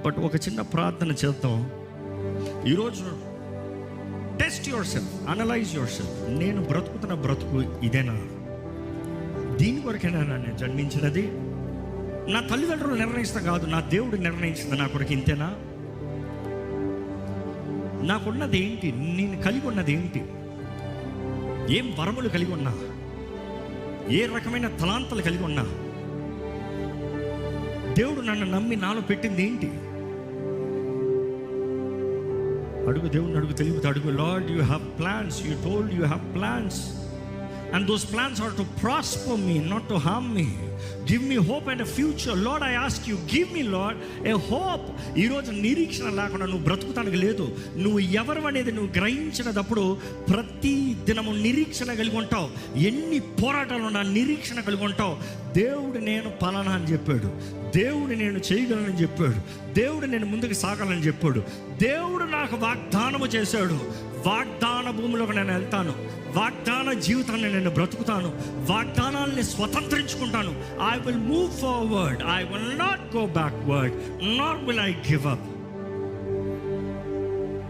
But ఒక చిన్న ప్రార్థన చేద్దాం. ఈరోజు test your self, analyse your self. నేను బ్రతుకుతున్న బ్రతుకు ఇదేనా? దీని కొరకేనా నేను జన్మించినది? నా తల్లిదండ్రులు నిర్ణయిస్తా కాదు, నా దేవుడు నిర్ణయించింది నా కొరకు ఇంతేనా? నాకున్నది ఏంటి? నేను కలిగి ఉన్నది ఏంటి? ఏం వరములు కలిగి ఉన్నా? ఏ రకమైన తలాంతలు కలిగి ఉన్నా? దేవుడు నన్ను నమ్మి నాలో పెట్టింది ఏంటి? అడుగు, దేవుడిని అడుగు, తెలివితో అడుగు. Lord, you have plans, you told you have plans, and those plans are to prosper me, not to harm me. Give me hope and a future. Lord, I ask you, give me, Lord, a hope. ఈరోజు నిరీక్షణ లేకుండా నువ్వు బ్రతుకుతానికి లేదు. నువ్వు ఎవరు అనేది నువ్వు గ్రహించినప్పుడు ప్రతి దినము నిరీక్షణ కలిగి ఉంటావు. ఎన్ని పోరాటాలు ఉన్నా నిరీక్షణ కలిగి ఉంటావు. దేవుడు నేను పలానా అని చెప్పాడు, దేవుడు నేను చేయగలనని చెప్పాడు, దేవుడు నేను ముందుకు సాగాలని చెప్పాడు, దేవుడు నాకు వాగ్దానము చేశాడు. వాగ్దాన భూమిలోకి నేను వెళ్తాను, వాగ్దాన జీవితాన్ని నేను బ్రతుకుతాను, వాగ్దానాల్ని స్వతంత్రించుకుంటాను. I will move forward, I will not go backward, nor will I give up.